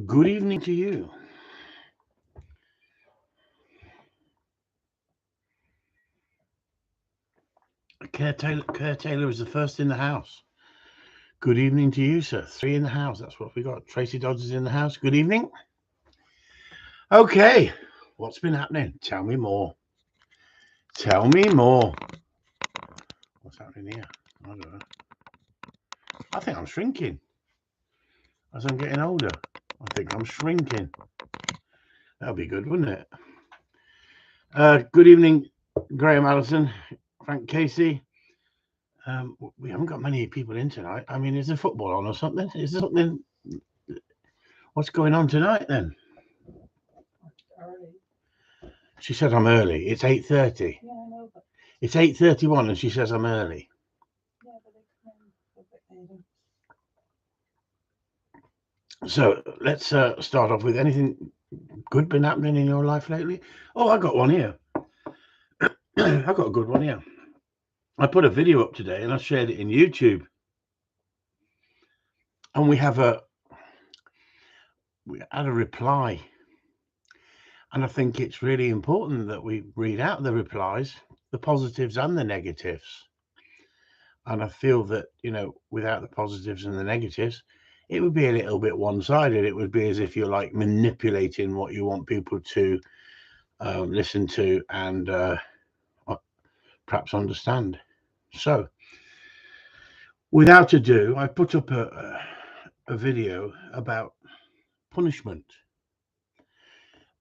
Good evening to you. Kerr Taylor is the first in the house. Good evening to you, sir. Three in the house. That's what we got. Tracy Dodds is in the house. Good evening. Okay, what's been happening? Tell me more. Tell me more. What's happening here? I don't know. I think I'm shrinking as I'm getting older. I think I'm shrinking. That'll be good, wouldn't it? Good evening, Graham Allison, Frank Casey. We haven't got many people in tonight. I mean, is there football on or something? Is there something? What's going on tonight then? She said I'm early. It's 8:30. Yeah, I know, but It's 8:31, and she says I'm early. yeah, but they come in a bit later. So let's start off with anything good been happening in your life lately? Oh, I got one here. I got a good one here. I put a video up today, and I shared it in YouTube. And we had a reply, and I think it's really important that we read out the replies, the positives and the negatives. And I feel that, without the positives and the negatives, it would be a little bit one-sided. It would be as if you're like manipulating what you want people to listen to and perhaps understand. So, without ado, I put up a video about punishment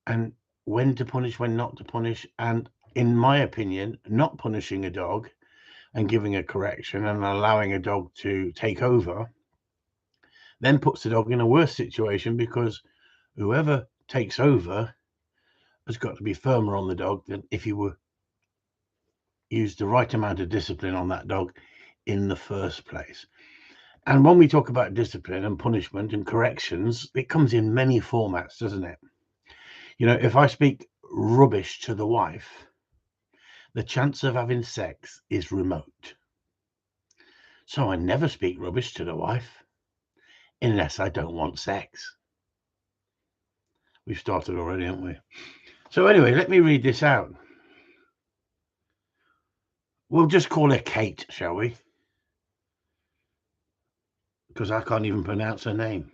and when to punish, when not to punish, and in my opinion, not punishing a dog and giving a correction and allowing a dog to take over then puts the dog in a worse situation, because whoever takes over has got to be firmer on the dog than if you were used the right amount of discipline on that dog in the first place. And when we talk about discipline and punishment and corrections, it comes in many formats, doesn't it? If I speak rubbish to the wife, the chance of having sex is remote. So I never speak rubbish to the wife unless I don't want sex. We've started already, haven't we? So anyway, let me read this out. We'll just call her Kate, shall we? Because I can't even pronounce her name.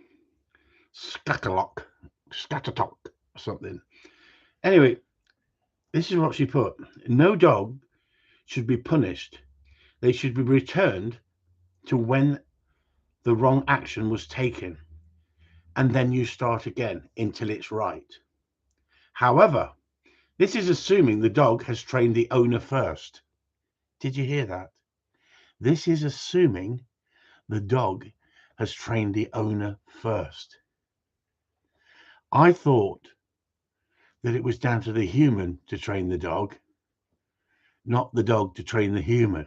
Scatterlock, or something. Anyway, this is what she put. No dog should be punished. They should be returned to when the wrong action was taken. And then you start again until it's right. However, this is assuming the dog has trained the owner first. Did you hear that? This is assuming the dog has trained the owner first. I thought that it was down to the human to train the dog, not the dog to train the human.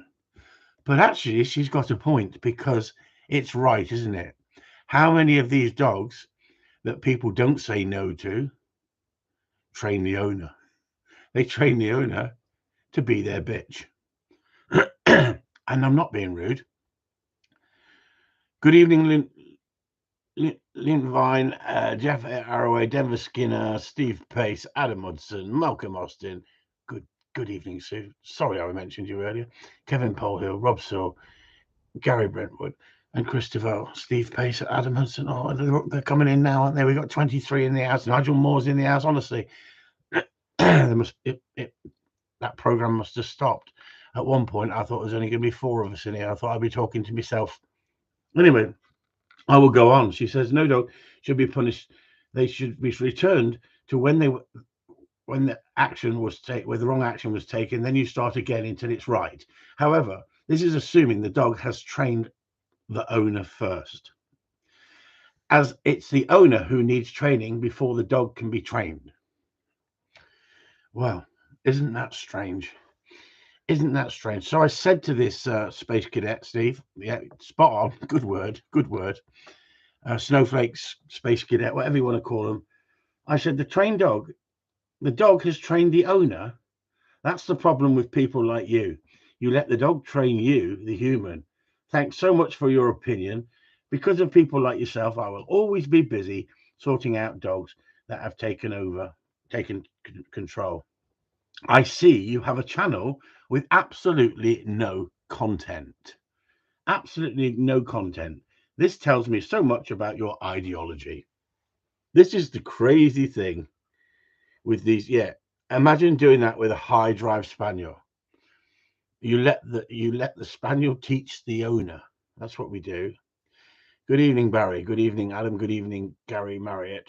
But actually, she's got a point, because it's right, isn't it? How many of these dogs that people don't say no to train the owner? They train the owner to be their bitch. And I'm not being rude. Good evening, Lynn Vine, Jeff Arroway, Denver Skinner, Steve Pace, Adam Hudson, Malcolm Austin. Good evening, Sue. Sorry I mentioned you earlier. Kevin Polhill, Rob Saw, Gary Brentwood, and Christopher, Steve Pace, Adam Hudson. Oh, they're coming in now, aren't they? We've got 23 in the house. Nigel Moore's in the house. Honestly, that program must have stopped. At one point, I thought there was only going to be 4 of us in here. I thought I'd be talking to myself. Anyway, I will go on. She says, no dog should be punished. They should be returned to when the action was taken, where the wrong action was taken. Then you start again until it's right. However, this is assuming the dog has trained the owner first, as it's the owner who needs training before the dog can be trained. Well, isn't that strange? Isn't that strange? So I said to this space cadet, Steve, yeah, spot on, good word, snowflakes, space cadet, whatever you want to call them. I said, the dog has trained the owner. That's the problem with people like you. You let the dog train you, the human. Thanks so much for your opinion. Because of people like yourself, I will always be busy sorting out dogs that have taken control. I see you have a channel with absolutely no content. Absolutely no content. This tells me so much about your ideology. This is the crazy thing with these. Yeah, imagine doing that with a high drive spaniel. You let the spaniel teach the owner. That's what we do. Good evening, Barry. Good evening, Adam. Good evening, Gary Marriott.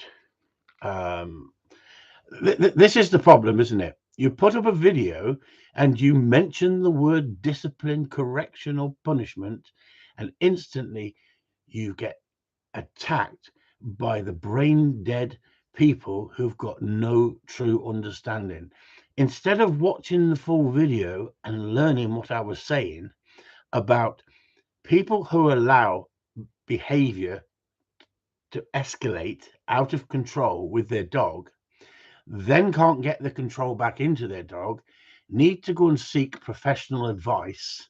This is the problem, isn't it? You put up a video and you mention the word discipline, correction, or punishment, and instantly you get attacked by the brain dead people who've got no true understanding. Instead of watching the full video and learning what I was saying about people who allow behavior to escalate out of control with their dog, then can't get the control back into their dog, need to go and seek professional advice.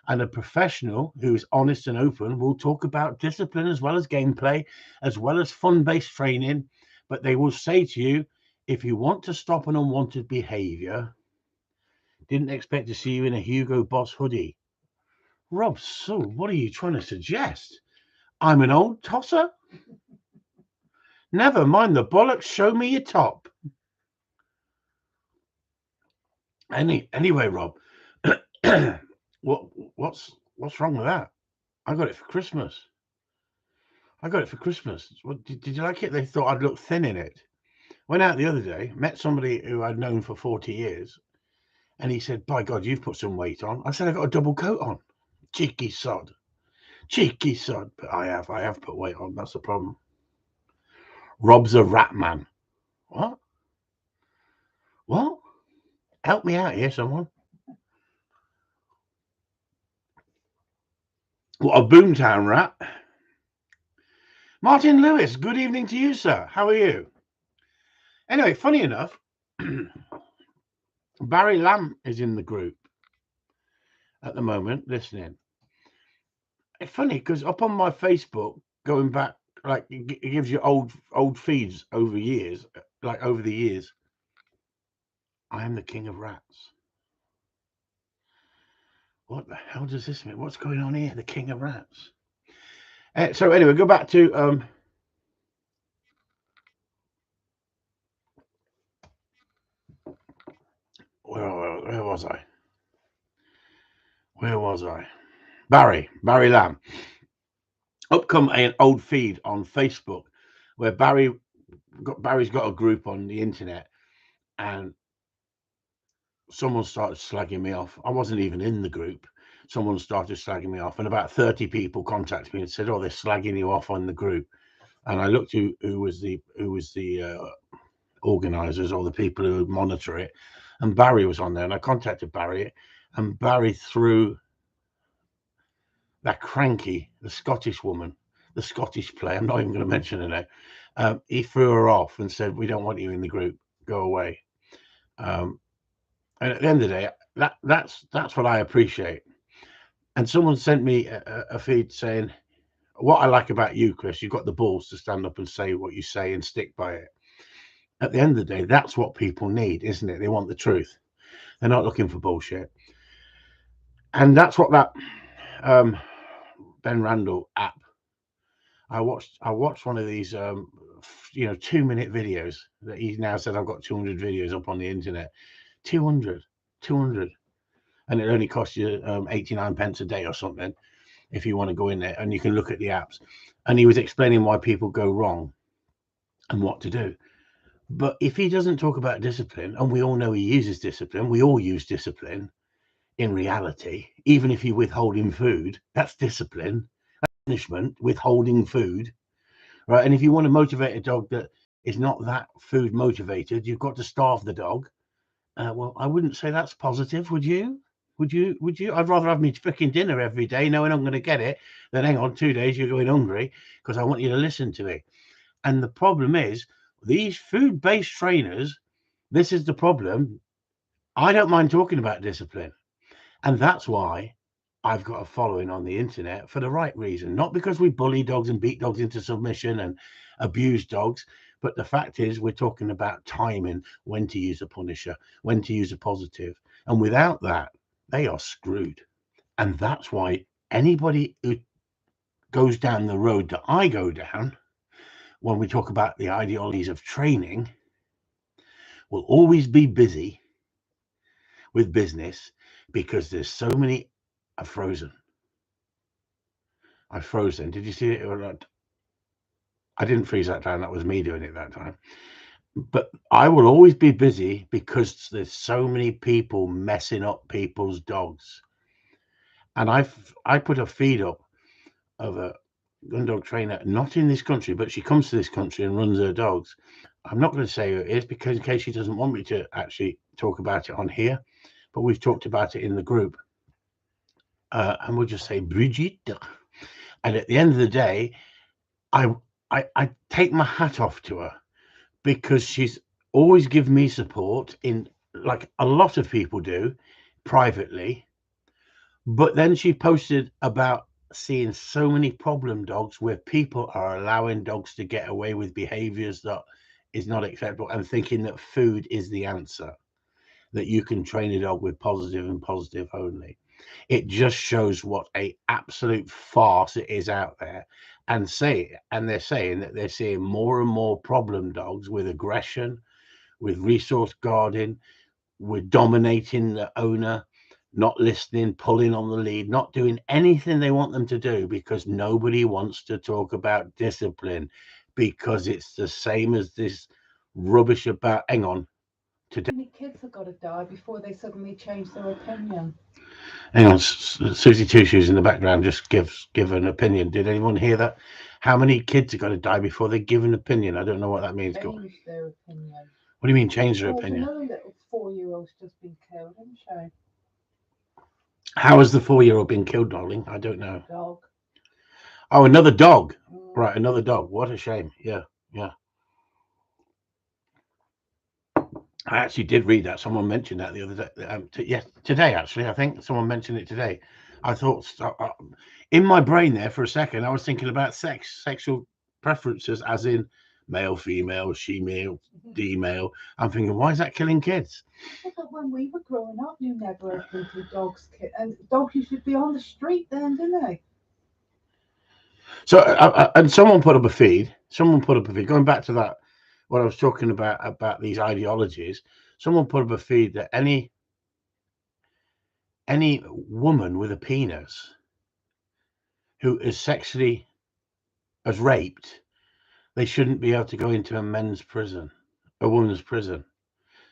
And a professional who is honest and open will talk about discipline as well as gameplay, as well as fun-based training. But they will say to you, if you want to stop an unwanted behavior, didn't expect to see you in a Hugo Boss hoodie. Rob, so what are you trying to suggest? I'm an old tosser? Never mind the bollocks, show me your top. Anyway, Rob, what's wrong with that? I got it for Christmas. What, did you like it? They thought I'd look thin in it. Went out the other day, met somebody who I'd known for 40 years, and he said, by God, you've put some weight on. I said, I got a double coat on. Cheeky sod. But I have put weight on. That's the problem. Rob's a rat man. What? Help me out here, someone. What a boomtown rat. Martin Lewis, good evening to you, sir. How are you? Anyway, funny enough, Barry Lamb is in the group at the moment listening. It's funny because up on my Facebook, going back, like it gives you old feeds over years, like over the years. I am the king of rats. What the hell does this mean? What's going on here? The king of rats. So anyway, go back to where was I? Barry Lamb. Up come an old feed on Facebook where Barry's got a group on the internet, and someone started slagging me off. I wasn't even in the group. Someone started slagging me off, and about 30 people contacted me and said, "Oh, they're slagging you off on the group." And I looked who was the organizers or the people who would monitor it, and Barry was on there. And I contacted Barry, and Barry threw that cranky, the Scottish woman, the Scottish player. I'm not even going to mention her name. He threw her off and said, "We don't want you in the group. Go away." And at the end of the day, that's what I appreciate. And someone sent me a feed saying, "What I like about you, Chris, you've got the balls to stand up and say what you say and stick by it." At the end of the day, that's what people need, isn't it? They want the truth. They're not looking for bullshit. And that's what that Ben Randall app. I watched one of these 2-minute videos that he now said I've got 200 videos up on the internet. 200, and it only costs you 89 pence a day or something if you want to go in there, and you can look at the apps. And he was explaining why people go wrong and what to do. But if he doesn't talk about discipline, and we all know he uses discipline, we all use discipline in reality. Even if you're withholding food, that's discipline. That's punishment, withholding food, right? And if you want to motivate a dog that is not that food motivated, you've got to starve the dog. Well, I wouldn't say that's positive, would you? Would you? I'd rather have me freaking dinner every day knowing I'm going to get it than hang on 2 days you're going hungry because I want you to listen to me. And the problem is these food-based trainers, this is the problem. I don't mind talking about discipline. And that's why I've got a following on the internet for the right reason, not because we bully dogs and beat dogs into submission and abuse dogs. But the fact is, we're talking about timing, when to use a punisher, when to use a positive. And without that, they are screwed. And that's why anybody who goes down the road that I go down, when we talk about the ideologies of training, will always be busy with business because there's so many are frozen. I froze then. Did you see it or not? I didn't freeze that time. That was me doing it that time. But I will always be busy because there's so many people messing up people's dogs. And I put a feed up of a gun dog trainer, not in this country, but she comes to this country and runs her dogs. I'm not going to say who it is because in case she doesn't want me to actually talk about it on here, but we've talked about it in the group. And we'll just say Brigitte. And at the end of the day, I take my hat off to her because she's always given me support in like a lot of people do privately. But then she posted about seeing so many problem dogs where people are allowing dogs to get away with behaviors that is not acceptable and thinking that food is the answer, that you can train a dog with positive and positive only. It just shows what a absolute farce it is out there. And they're saying that they're seeing more and more problem dogs with aggression, with resource guarding, with dominating the owner, not listening, pulling on the lead, not doing anything they want them to do because nobody wants to talk about discipline because it's the same as this rubbish about, hang on, today. How many kids have got to die before they suddenly change their opinion? Hang on, Susie Two Shoes in the background just give an opinion. Did anyone hear that? How many kids are going to die before they give an opinion? I don't know what that means. Change their opinion. What do you mean change their There's opinion? another little 4-year-old's just been killed, isn't she? How has the 4-year-old been killed, darling? I don't know. Dog. Oh, another dog. Right, another dog. What a shame. Yeah, yeah. I actually did read that. Someone mentioned that the other day. Yes, today actually. I think someone mentioned it today. I thought in my brain there for a second, I was thinking about sexual preferences, as in male, female, she-male, D-male. I'm thinking, why is that killing kids? Yeah, but when we were growing up, you never think of dogs. And dogs used to be on the street then, didn't they? So, and someone put up a feed. Someone put up a feed. Going back to that, what I was talking about these ideologies. Someone put up a feed that any woman with a penis who is sexually as raped, they shouldn't be able to go into a men's prison, a woman's prison.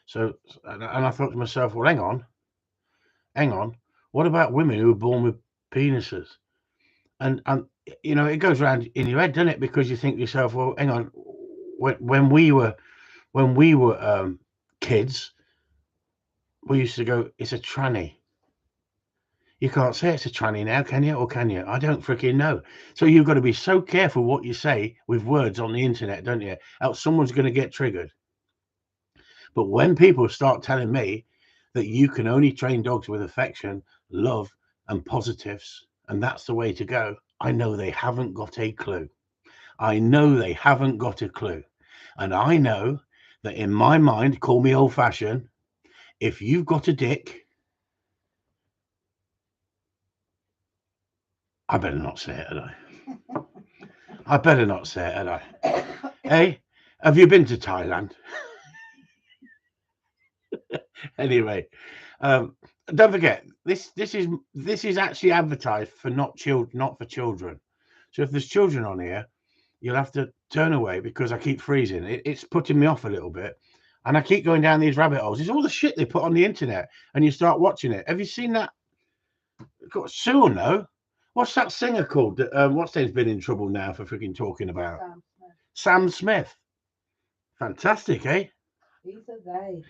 So, and I thought to myself, well, hang on. What about women who are born with penises? And you know, it goes around in your head, doesn't it? Because you think to yourself, well, hang on. When we were kids, we used to go, it's a tranny. You can't say it's a tranny now, can you? Or can you? I don't freaking know. So you've got to be so careful what you say with words on the internet, don't you? Else someone's going to get triggered. But when people start telling me that you can only train dogs with affection, love, and positives, and that's the way to go, I know they haven't got a clue. I know they haven't got a clue. And I know that in my mind, call me old-fashioned, if you've got a dick, I better not say it, had I? I better not say it, had I? Hey, have you been to Thailand? Anyway, don't forget this is actually advertised for not for children. So if there's children on here, you'll have to turn away because I keep freezing. It's putting me off a little bit, and I keep going down these rabbit holes. It's all the shit they put on the internet, and you start watching it. Have you seen that? Got Sue, no? What's that singer called? What's name's been in trouble now for freaking talking about Sam Smith. Fantastic, eh? He's a they.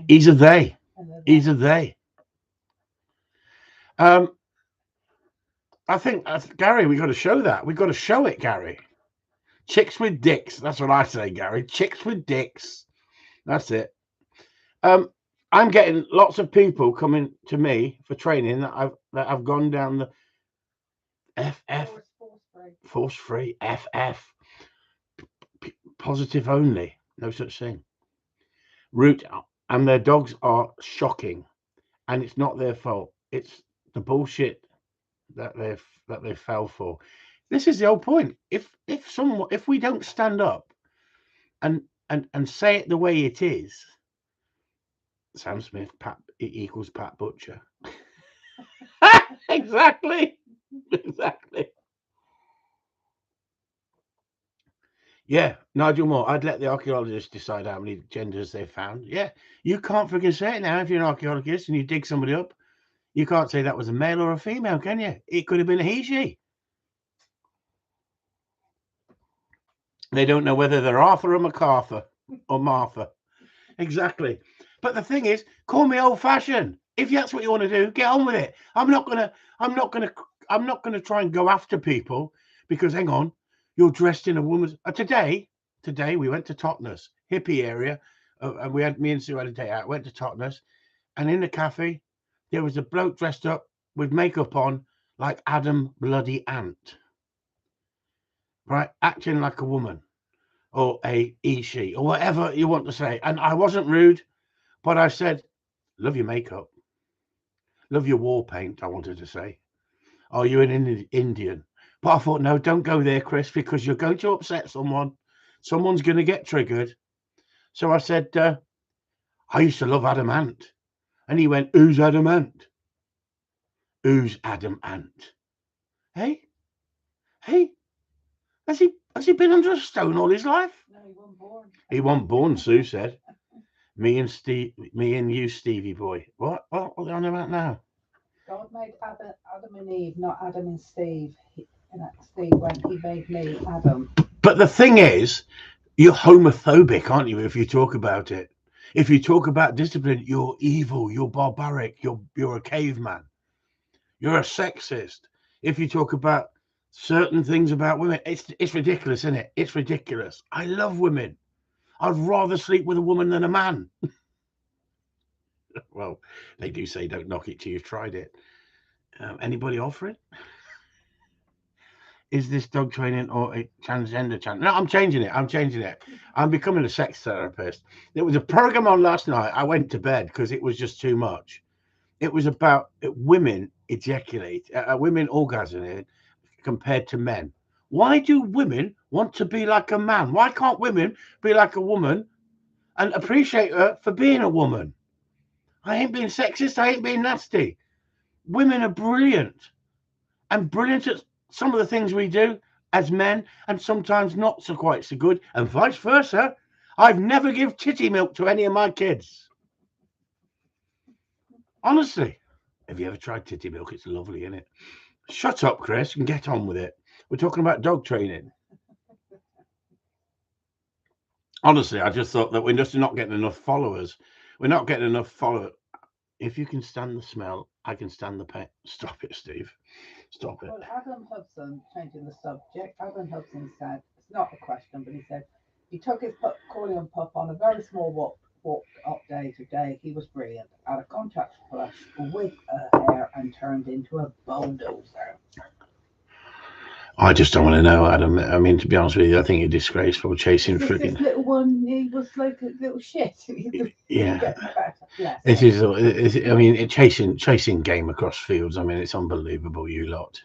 He's a they. He's a they. I think Gary, we got to show that. We got to show it, Gary. Chicks with dicks. That's what I say, Gary. Chicks with dicks. That's it. I'm getting lots of people coming to me for training that I've gone down the FF force free FF positive only, no such thing route, and their dogs are shocking, and it's not their fault. It's the bullshit that they fell for. This is the whole point. If we don't stand up and say it the way it is, Sam Smith, Pat equals Pat Butcher. Exactly. Exactly. Yeah, Nigel Moore. I'd let the archaeologists decide how many genders they found. Yeah, you can't freaking say it now if you're an archaeologist and you dig somebody up. You can't say that was a male or a female, can you? It could have been a he, she. They don't know whether they're Arthur or MacArthur or Martha. Exactly. But the thing is, call me old-fashioned. If that's what you want to do, get on with it. I'm not gonna try and go after people because hang on, you're dressed in a woman's. Today we went to Totnes, hippie area, and me and Sue had a day out. Went to Totnes, and in the cafe there was a bloke dressed up with makeup on like Adam bloody Ant, right, acting like a woman or a he she or whatever you want to say. And I wasn't rude, but I said, "Love your makeup, love your war paint." I wanted to say, "Are you an Indian?" But I thought, no, don't go there, Chris, because you're going to upset someone. Someone's going to get triggered. So I said, I used to love Adam Ant. And he went, "Who's Adam Ant? Who's Adam Ant?" Hey, hey, has he been under a stone all his life? No, he wasn't born. He wasn't born, Sue said. Me and you, Stevie boy. What are they on about now? God made Adam and Eve, not Adam and Steve. Steve, when he made me, Adam. But the thing is, you're homophobic, aren't you? If you talk about it, if you talk about discipline, you're evil, you're barbaric, you're a caveman, you're a sexist. If you talk about certain things about women, it's ridiculous, isn't it? It's ridiculous. I love women. I'd rather sleep with a woman than a man. Well, they do say don't knock it till you've tried it. Anybody offer it? Is this dog training or a transgender channel? No, I'm changing it. I'm becoming a sex therapist. There was a program on last night. I went to bed because it was just too much. It was about women ejaculate, women orgasming compared to men. Why do women want to be like a man? Why can't women be like a woman and appreciate her for being a woman? I ain't being sexist. I ain't being nasty. Women are brilliant and brilliant at some of the things we do as men, and sometimes not so quite so good, and vice versa. I've never give titty milk to any of my kids. Honestly. Have you ever tried titty milk? It's lovely, isn't it? Shut up, Chris, and get on with it. We're talking about dog training. Honestly, I just thought that we're just not getting enough followers. We're not getting enough followers. If you can stand the smell, I can stand the pain. Stop it, Steve. Stop it. Well, Adam Hudson, changing the subject, Adam Hudson said, it's not a question, but he said, he took his Corleone pup on a very small walk up day today. He was brilliant. Had a contact flush with her hair and turned into a bulldozer. I just don't want to know, Adam. I mean, to be honest with you, I think you're disgraceful chasing freaking. This little one, he was like a little shit. Yeah, it is. I mean, chasing game across fields. I mean, it's unbelievable, you lot.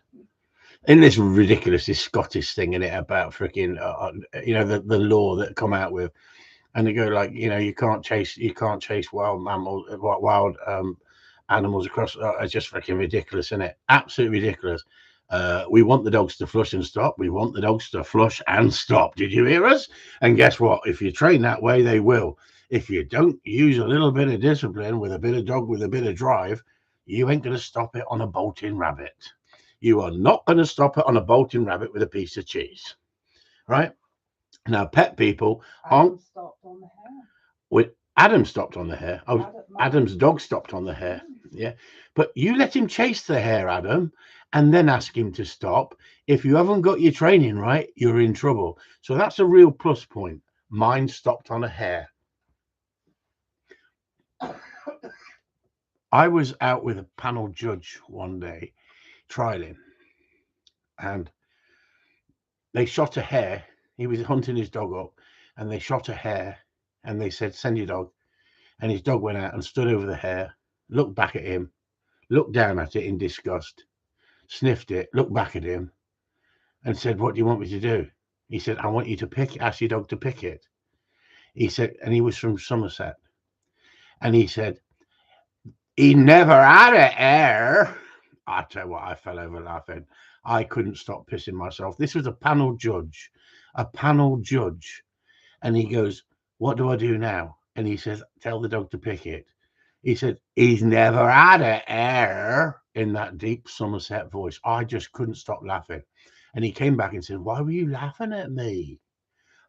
In this ridiculous, this Scottish thing in it about freaking, the law that come out with, and they go like, you can't chase wild mammals, wild animals across. It's just freaking ridiculous, isn't it? Absolutely ridiculous. We want the dogs to flush and stop. We want the dogs to flush and stop. Did you hear us? And guess what? If you train that way, they will. If you don't use a little bit of discipline with a bit of dog with a bit of drive, you ain't going to stop it on a bolting rabbit. You are not going to stop it on a bolting rabbit with a piece of cheese. Right? Now, pet people aren't. Adam stopped on the hair. Adam's dog stopped on the hair. Yeah. But you let him chase the hair, Adam, and then ask him to stop. If you haven't got your training right, you're in trouble. So that's a real plus point. Mine stopped on a hair. I was out with a panel judge one day trialing, and they shot a hare. He was hunting his dog up, and they shot a hare, and they said, "Send your dog." And his dog went out and stood over the hare, looked back at him, looked down at it in disgust, sniffed it, looked back at him, and said, "What do you want me to do?" He said, "I want you to ask your dog to pick it." He said, and he was from Somerset, and he said, "He never had a hare." I tell you what, I fell over laughing. I couldn't stop pissing myself. This was a panel judge, and he goes, "What do I do now?" And he says, "Tell the dog to pick it." He said, "He's never had a hare," in that deep Somerset voice. I just couldn't stop laughing. And he came back and said, "Why were you laughing at me?"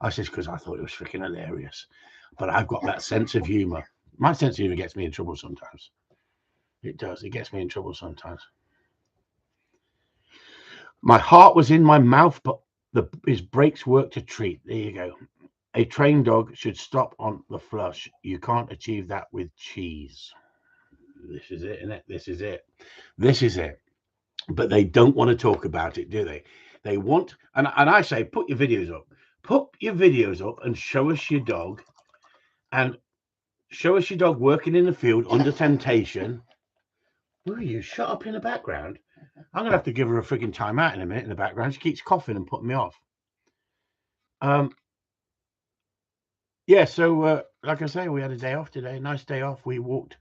I said, "Because I thought it was freaking hilarious. But I've got that sense of humor. My sense of humor gets me in trouble sometimes. It does. It gets me in trouble sometimes. My heart was in my mouth, but his brakes worked a treat. There you go. A trained dog should stop on the flush. You can't achieve that with cheese. This is it, isn't it? This is it. This is it. But they don't want to talk about it, do they? They want, and I say, put your videos up. Put your videos up and show us your dog, and show us your dog working in the field under temptation. Will you shut up in the background? I'm gonna have to give her a freaking timeout in a minute in the background. She keeps coughing and putting me off. Yeah, so like I say, we had a day off today. Nice day off. We walked.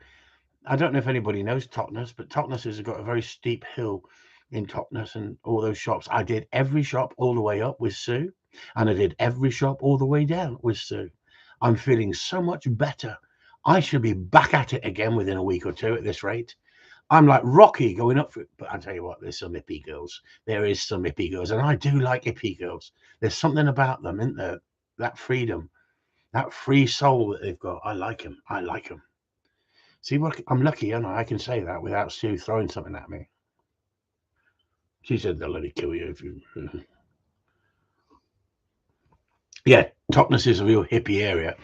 I don't know if anybody knows Totnes, but Totnes has got a very steep hill in Totnes and all those shops. I did every shop all the way up with Sue, and I did every shop all the way down with Sue. I'm feeling so much better. I should be back at it again within a week or two at this rate. I'm like Rocky going up for it. But I tell you what, there's some hippie girls. There is some hippie girls, and I do like hippie girls. There's something about them, isn't there? That freedom, that free soul that they've got. I like them. I like them. See, what I'm lucky, aren't I? I can say that without Sue throwing something at me. She said they'll let it kill you if you. Yeah, Totnes is a real hippie area.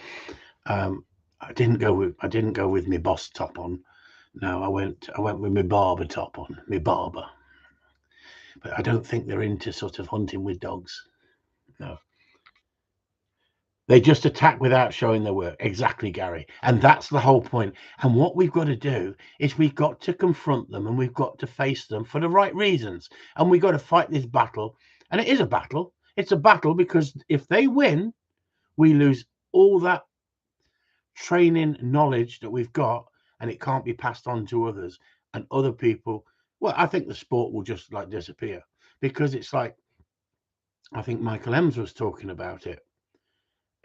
I didn't go with my boss top on. No, I went with my barber top on. My barber. But I don't think they're into sort of hunting with dogs. No. They just attack without showing their work. Exactly, Gary. And that's the whole point. And what we've got to do is we've got to confront them and we've got to face them for the right reasons. And we've got to fight this battle. And it is a battle. It's a battle because if they win, we lose all that training knowledge that we've got and it can't be passed on to others. And other people, well, I think the sport will just like disappear because it's like, I think Michael Ems was talking about it.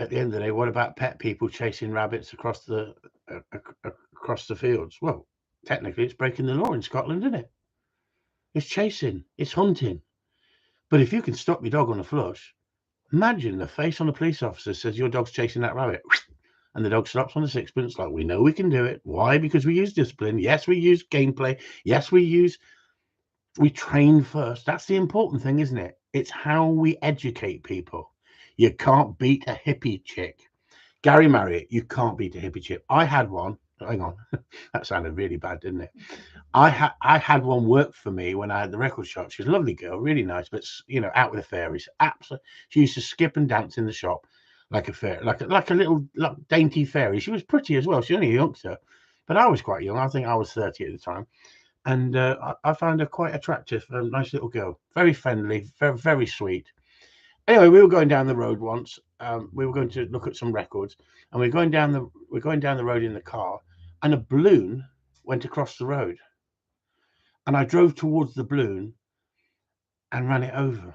At the end of the day, what about pet people chasing rabbits across the fields? Well, technically, it's breaking the law in Scotland, isn't it? It's chasing, it's hunting. But if you can stop your dog on a flush, imagine the face on a police officer says your dog's chasing that rabbit, and the dog stops on a sixpence. Like, we know we can do it. Why? Because we use discipline. Yes, we use gameplay. Yes, we train first. That's the important thing, isn't it? It's how we educate people. You can't beat a hippie chick. Gary Marriott, you can't beat a hippie chick. I had one. Hang on, that sounded really bad, didn't it? I had one work for me when I had the record shop. She's a lovely girl, really nice, but out with the fairies. Absolutely, she used to skip and dance in the shop like a fairy, like a little dainty fairy. She was pretty as well. She's only a youngster, but I was quite young. I think I was 30 at the time, and I found her quite attractive. A nice little girl, very friendly, very very sweet. Anyway, we were going down the road once. We were going to look at some records, and we're going down the road in the car, and a balloon went across the road, and I drove towards the balloon and ran it over.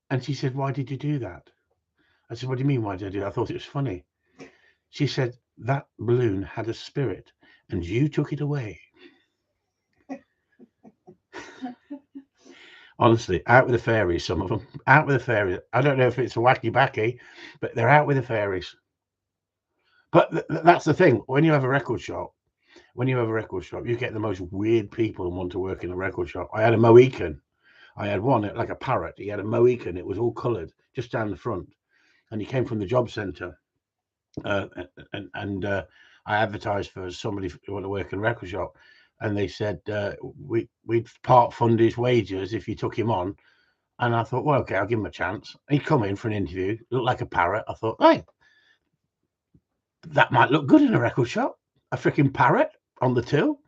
And she said, "Why did you do that?" I said, "What do you mean? Why did I do that? I thought it was funny." She said, "That balloon had a spirit, and you took it away." Honestly, out with the fairies. Some of them out with the fairies. I don't know if it's a wacky backy, but they're out with the fairies. But that's the thing. When you have a record shop, you get the most weird people and want to work in a record shop. I had a Mohican. I had one like a parrot. He had a Mohican. It was all coloured just down the front, and he came from the job centre. And I advertised for somebody who wanted to work in a record shop, and they said we'd part fund his wages if you took him on. And I thought, well, okay, I'll give him a chance. He'd come in for an interview, looked like a parrot. I thought, hey, that might look good in a record shop. A freaking parrot on the till,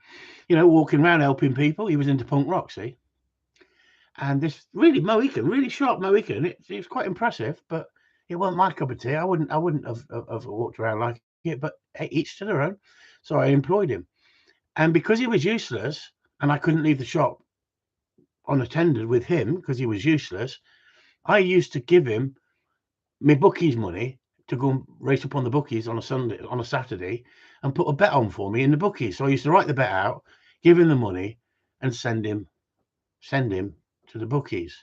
walking around helping people. He was into punk rock, see. And this really Mohican, really sharp Mohican. It's quite impressive, but it wasn't my cup of tea. I wouldn't have walked around like it. But hey, each to their own. So I employed him, and because he was useless, and I couldn't leave the shop unattended with him because he was useless, I used to give him my bookies money to go and race up on the bookies on a Saturday, and put a bet on for me in the bookies. So I used to write the bet out, give him the money, and send him to the bookies.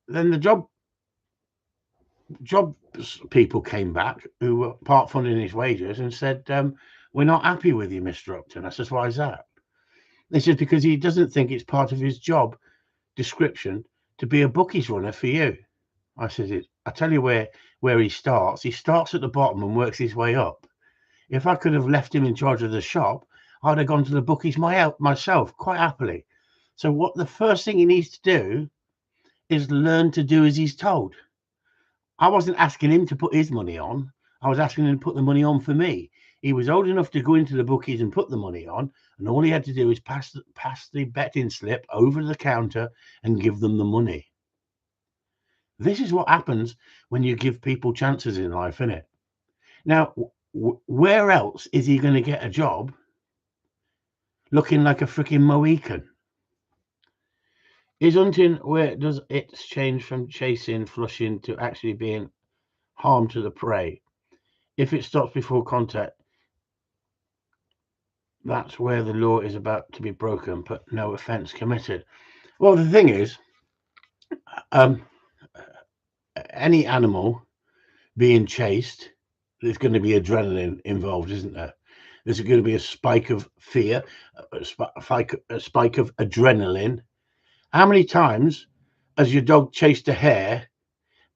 Then the job people came back who were part funding his wages and said, we're not happy with you, Mr. Upton. I says, why is that? They said, because he doesn't think it's part of his job description to be a bookies runner for you. I said, I tell you where he starts. He starts at the bottom and works his way up. If I could have left him in charge of the shop, I'd have gone to the bookies myself quite happily. So what the first thing he needs to do is learn to do as he's told. I wasn't asking him to put his money on. I was asking him to put the money on for me. He was old enough to go into the bookies and put the money on, and all he had to do is pass the betting slip over the counter and give them the money. This is what happens when you give people chances in life, isn't it? Now, where else is he going to get a job looking like a freaking Mohican? Is hunting where does it change from chasing, flushing to actually being harm to the prey? If it stops before contact, that's where the law is about to be broken, but no offence committed. Well, the thing is, any animal being chased, there's going to be adrenaline involved, isn't there? There's going to be a spike of fear, a spike of adrenaline. How many times has your dog chased a hare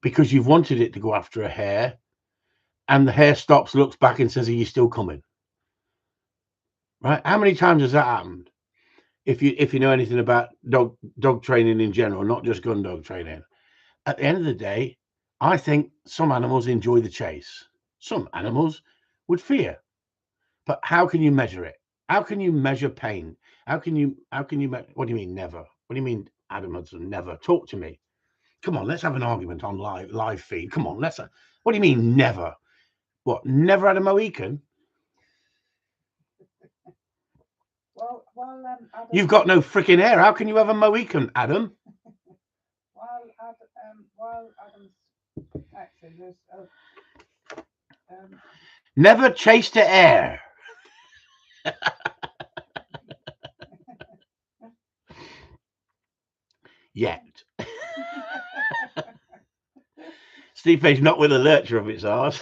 because you've wanted it to go after a hare, and the hare stops, looks back, and says, "Are you still coming?" Right? How many times has that happened? If you know anything about dog training in general, not just gun dog training, at the end of the day, I think some animals enjoy the chase. Some animals would fear. But how can you measure it? How can you measure pain? How can you what do you mean never? What do you mean, Adam Hudson, never? Talk to me. Come on, let's have an argument on live feed. Come on, what do you mean never? What, never had a Mohican? Well, Adam, you've got no freaking hair. How can you have a Mohican, Adam? While Adam's actually there's never chased a hare. Yet. Steve Page not with a lurcher of its arse.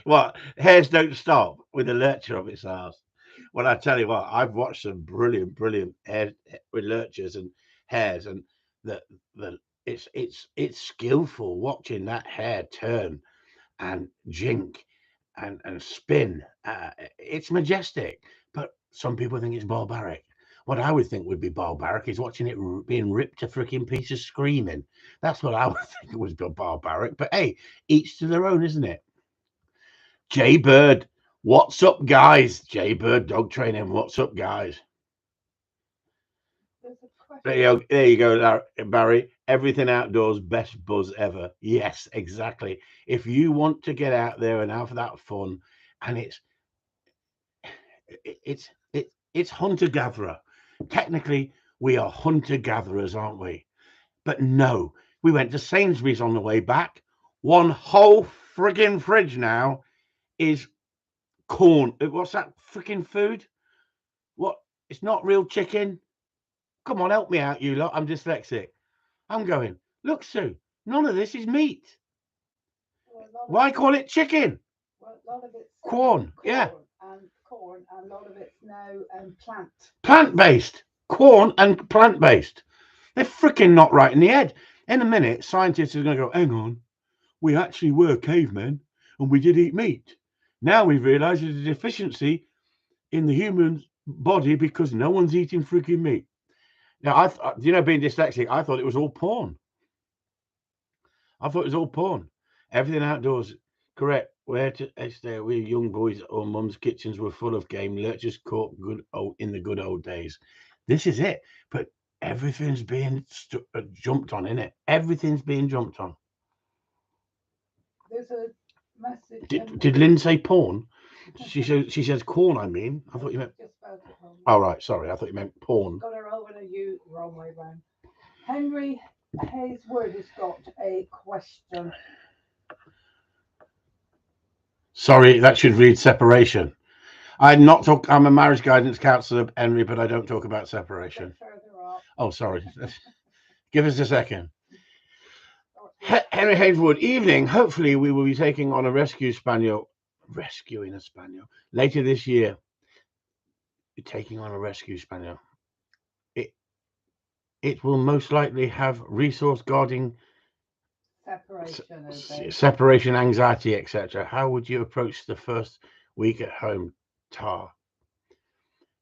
What? Hares don't stop with a lurcher of its arse. Well, I tell you what, I've watched some brilliant hair with lurchers and hares, and it's skillful watching that hare turn and jink and spin. It's majestic, but some people think it's barbaric. What I would think would be barbaric is watching it being ripped to freaking pieces screaming. That's what I would think was barbaric. But hey, each to their own, isn't it? Jay Bird, what's up, guys? Jay Bird dog training. What's up, guys? There you go, Barry. Everything outdoors, best buzz ever. Yes, exactly. If you want to get out there and have that fun, and it's hunter-gatherer. Technically, we are hunter-gatherers, aren't we? But no, we went to Sainsbury's on the way back. One whole friggin' fridge now is corn. What's that freaking food? What? It's not real chicken. Come on, help me out, you lot. I'm dyslexic. I'm going, look, Sue, none of this is meat. Why call it chicken? Well, a lot of it's corn. Yeah. And corn, and a lot of it's now plant. Plant-based. Corn and plant-based. They're freaking not right in the head. In a minute, scientists are going to go, hang on, we actually were cavemen and we did eat meat. Now we've realised there's a deficiency in the human body because no one's eating freaking meat. Now, being dyslexic, I thought it was all porn. I thought it was all porn. Everything outdoors, correct. Where to stay? We young boys or mums' kitchens were full of game lurchers caught in the good old days. This is it. But everything's being jumped on, isn't it? Everything's being jumped on. There's a message. Did Lynn say porn? She says corn. I mean, I thought you meant. Just spelled it wrong. Oh right, sorry. I thought you meant porn. Got her over to you wrong way round. Henry Hayeswood has got a question. Sorry, that should read separation. I'm a marriage guidance counsellor, Henry, but I don't talk about separation. Oh, sorry. Give us a second. Henry Hayeswood, evening. Hopefully, we will be taking on a rescuing a spaniel later this year. Taking on a rescue spaniel. It will most likely have resource guarding, separation anxiety, etc. How would you approach the first week at home, Tar?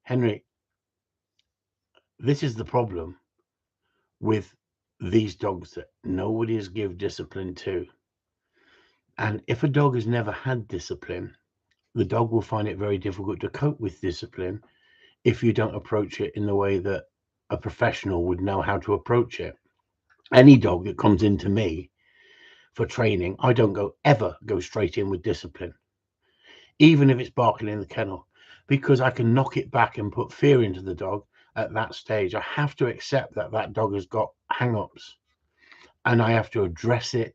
Henry, this is the problem with these dogs that nobody has given discipline to. And if a dog has never had discipline, the dog will find it very difficult to cope with discipline if you don't approach it in the way that a professional would know how to approach it. Any dog that comes into me for training, I don't ever go straight in with discipline, even if it's barking in the kennel, because I can knock it back and put fear into the dog at that stage. I have to accept that dog has got hang-ups, and I have to address it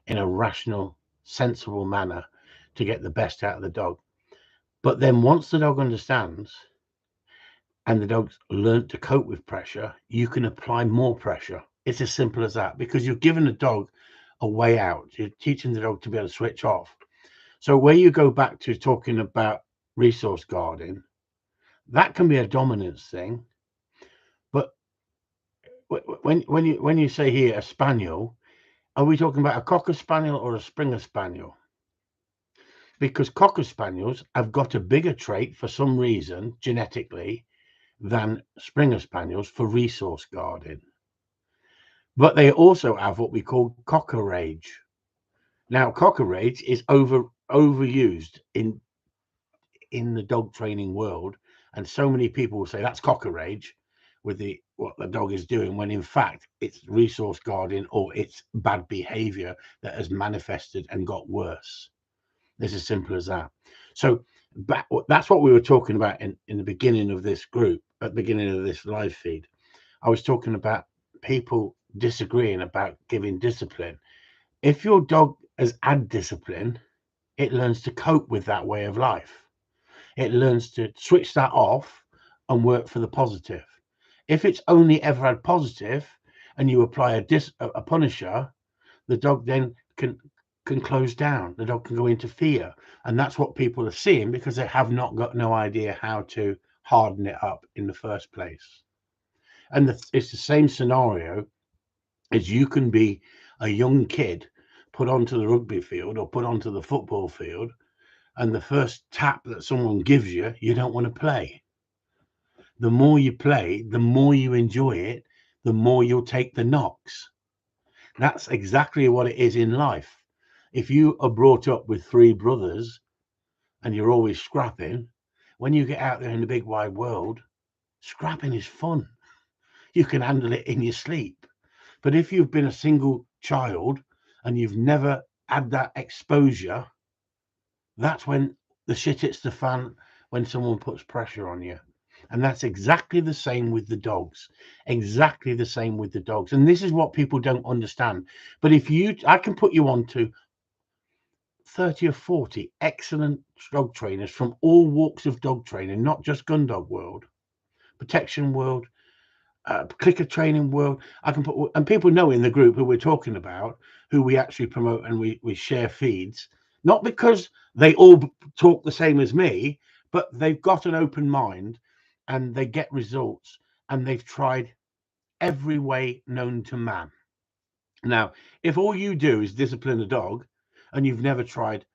in a rational, sensible manner to get the best out of the dog. But then once the dog understands and the dog's learned to cope with pressure, you can apply more pressure. It's as simple as that, because you're giving the dog a way out. You're teaching the dog to be able to switch off. So where you go back to talking about resource guarding, that can be a dominance thing. But when you say here a spaniel, are we talking about a cocker spaniel or a Springer spaniel? Because cocker spaniels have got a bigger trait for some reason genetically than Springer spaniels for resource guarding. But they also have what we call cocker rage. Now, cocker rage is overused in the dog training world, and so many people will say that's cocker rage with what the dog is doing, when in fact it's resource guarding or it's bad behavior that has manifested and got worse. It's as simple as that. So that's what we were talking about in the beginning of this group, at the beginning of this live feed. I was talking about people disagreeing about giving discipline. If your dog has had discipline, it learns to cope with that way of life. It learns to switch that off and work for the positive. If it's only ever had positive and you apply a punisher, the dog then can close down. The dog can go into fear. And that's what people are seeing because they have not got no idea how to harden it up in the first place. And it's the same scenario as you can be a young kid put onto the rugby field or put onto the football field, and the first tap that someone gives you, you don't want to play. The more you play, the more you enjoy it, the more you'll take the knocks. That's exactly what it is in life. If you are brought up with three brothers and you're always scrapping, when you get out there in the big wide world, scrapping is fun. You can handle it in your sleep. But if you've been a single child and you've never had that exposure, that's when the shit hits the fan, when someone puts pressure on you. And that's exactly the same with the dogs. Exactly the same with the dogs. And this is what people don't understand. But I can put you on to 30 or 40 excellent dog trainers from all walks of dog training, not just gun dog world, protection world, clicker training world. I can put, and people know in the group who we're talking about, who we actually promote and we share feeds, not because they all talk the same as me, but they've got an open mind and they get results and they've tried every way known to man. Now, if all you do is discipline a dog and you've never tried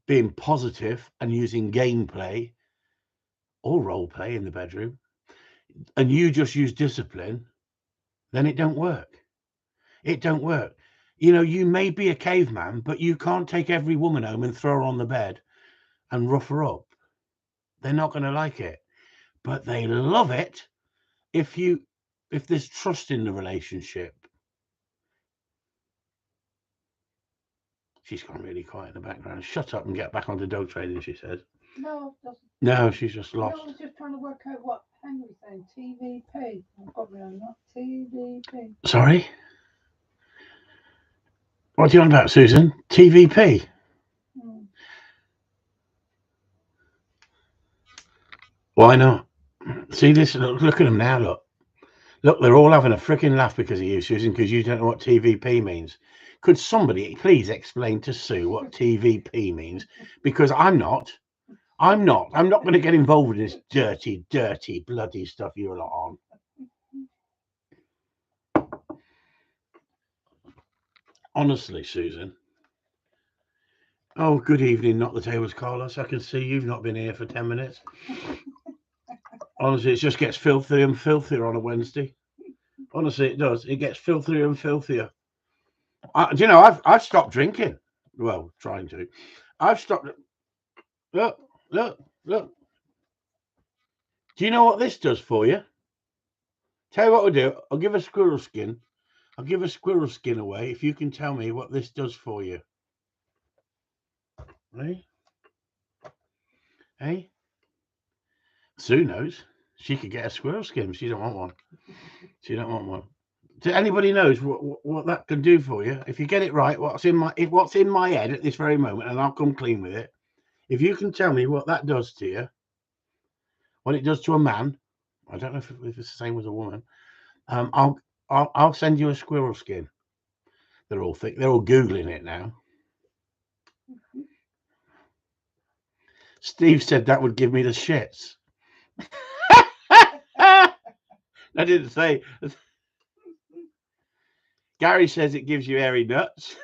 being positive and using gameplay or role play in the bedroom, and you just use discipline, then it don't work. It don't work. You know, you may be a caveman, but you can't take every woman home and throw her on the bed and rough her up. They're not going to like it, but they love it if there's trust in the relationship. She's gone really quiet in the background. Shut up and get back onto dog training, she says. No, just, No, she's just no, I lost. was just trying to work out what Henry's saying. TVP. I've got me on that. TVP. Sorry? What are you on about, Susan? TVP? Hmm. Why not? See this? Look at them now, look. Look, they're all having a freaking laugh because of you, Susan, because you don't know what TVP means. Could somebody please explain to Sue what TVP means? Because I'm not. I'm not going to get involved with this dirty, dirty, bloody stuff you're lot on. Honestly, Susan. Oh, good evening, not the tables, Carlos. I can see you've not been here for 10 minutes. Honestly, it just gets filthier and filthier on a Wednesday. Honestly, it does. It gets filthier and filthier. Do you know, I've stopped drinking. Well, trying to. I've stopped. Look, look, look. Do you know what this does for you? Tell you what we'll do. I'll give a squirrel skin. I'll give a squirrel skin away if you can tell me what this does for you. Hey? Hey? Sue knows. She could get a squirrel skin. She don't want one. She don't want one. Do anybody knows what that can do for you? If you get it right, what's in my head at this very moment, and I'll come clean with it. If you can tell me what that does to you, what it does to a man, I don't know if it's the same as a woman. I'll send you a squirrel skin. They're all googling it now. Steve said that would give me the shits. I didn't say. Gary says it gives you hairy nuts.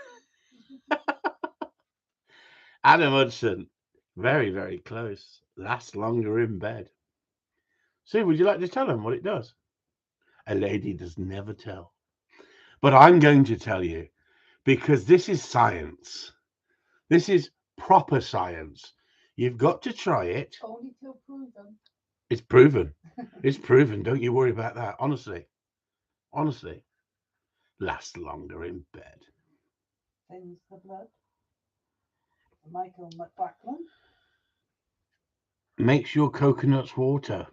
Adam Hudson, very, very close. Lasts longer in bed. Sue, would you like to tell him what it does? A lady does never tell. But I'm going to tell you because this is science. This is proper science. You've got to try it. Only till proven. It's proven. It's proven. Don't you worry about that. Honestly. Honestly. Last longer in bed. Thins the blood. Michael McLachlan. Makes your coconuts water.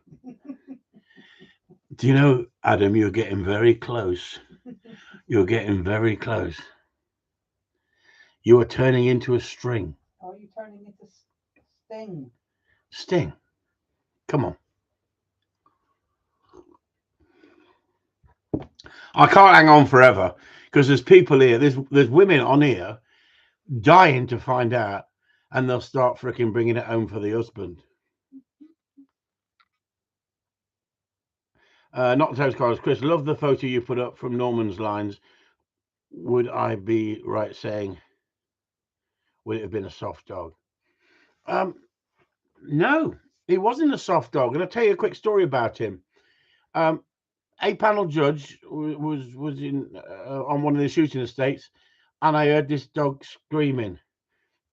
Do you know, Adam, you're getting very close. You're getting very close. You are turning into a string. Are you turning into Sting? Sting. Come on. I can't hang on forever because there's people here. There's women on here dying to find out, and they'll start freaking bringing it home for the husband. Not those cars, Chris. Love the photo you put up from Norman's lines. Would I be right saying? Would it have been a soft dog? No, he wasn't a soft dog. And I'll tell you a quick story about him. A panel judge was in on one of the shooting estates, and I heard this dog screaming.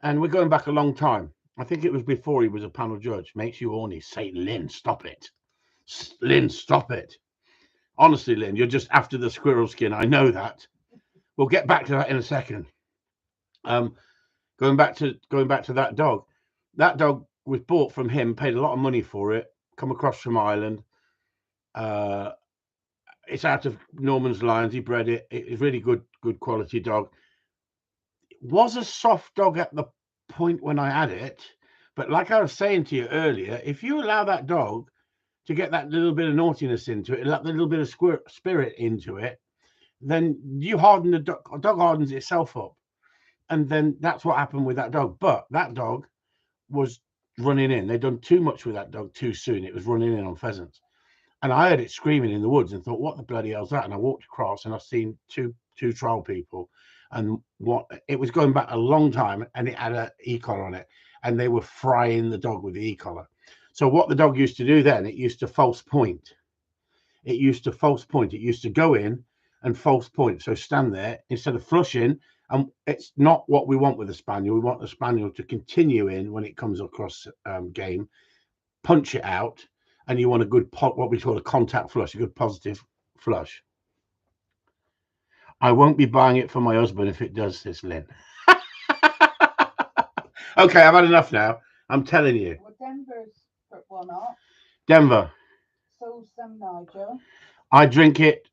And we're going back a long time. I think it was before he was a panel judge. Makes you horny. Say, Lynn, stop it. Lynn, stop it. Honestly, Lynn, you're just after the squirrel skin. I know that. We'll get back to that in a second. Going back to that dog. That dog was bought from him, paid a lot of money for it, come across from Ireland. It's out of Norman's lines. He bred it. It's really good quality dog. It was a soft dog at the point when I had it, but like I was saying to you earlier, if you allow that dog to get that little bit of naughtiness into it, that little bit of spirit into it, then you harden the dog. Dog hardens itself up, and then that's what happened with that dog. But that dog was running in. They'd done too much with that dog too soon. It was running in on pheasants, and I heard it screaming in the woods and thought, "What the bloody hell's that?" And I walked across and I've seen two trial people, and what it was going back a long time, and it had a e-collar on it, and they were frying the dog with the e-collar. So what the dog used to do then, it used to false point. It used to false point. It used to go in and false point. So stand there instead of flushing. And it's not what we want with a spaniel. We want the spaniel to continue in when it comes across game, punch it out, and you want a good what we call a contact flush, a good positive flush. I won't be buying it for my husband if it does this, Lynn. Okay, I've had enough now. I'm telling you. Well, Denver's put one up. Denver. So some Nigel. I drink it.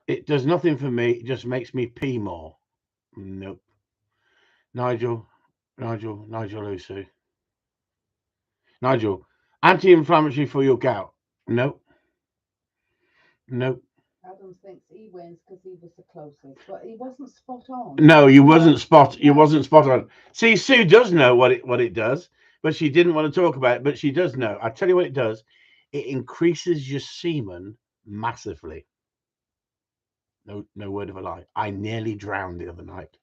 It does nothing for me. It just makes me pee more. Nope. Nigel Lucy. Nigel, anti-inflammatory for your gout. Nope. Nope. Adam thinks he wins because he was the closest, but he wasn't spot on. No, you wasn't spot. You wasn't spot on. See, Sue does know what it does, but she didn't want to talk about it. But she does know. I tell you what it does. It increases your semen massively. No word of a lie. I nearly drowned the other night.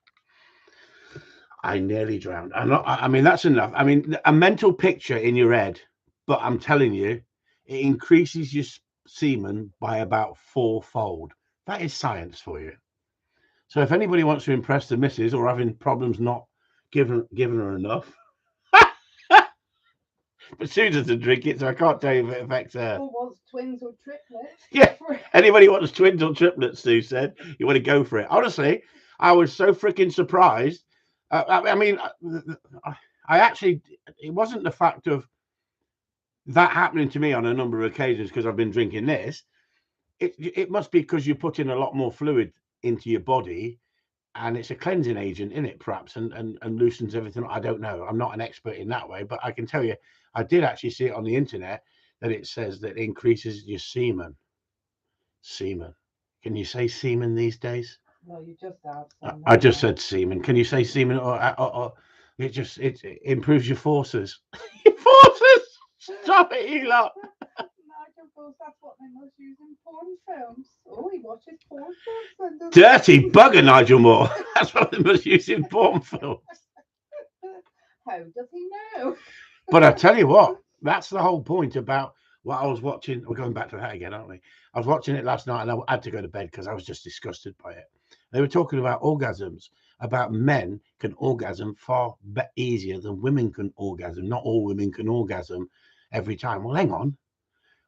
I nearly drowned. I mean, that's enough. I mean, a mental picture in your head, but I'm telling you, it increases your semen by about 4-fold. That is science for you. So if anybody wants to impress the missus or having problems not giving her enough, but Sue doesn't drink it, so I can't tell you if it affects her. Who wants twins or triplets? Yeah, anybody wants twins or triplets, Sue said, you want to go for it. Honestly, I was so freaking surprised. I mean, I actually, it wasn't the fact of that happening to me on a number of occasions because I've been drinking this. It must be because you put in a lot more fluid into your body, and it's a cleansing agent in it, perhaps, and loosens everything. I don't know. I'm not an expert in that way, but I can tell you, I did actually see it on the internet that it says that it increases your semen. Semen. Can you say semen these days? No, you just have. I just said semen. Can you say semen or it improves your forces? Your forces. Stop it, you lot. Nigel goes, that's what they must use in porn films. Oh, he watches porn films. Dirty bugger, Nigel Moore. That's what they must use in porn films. How does he know? But I tell you what, that's the whole point about what I was watching. We're going back to that again, aren't we? I was watching it last night and I had to go to bed because I was just disgusted by it. They were talking about orgasms, about men can orgasm far easier than women can orgasm. Not all women can orgasm every time. Well, hang on.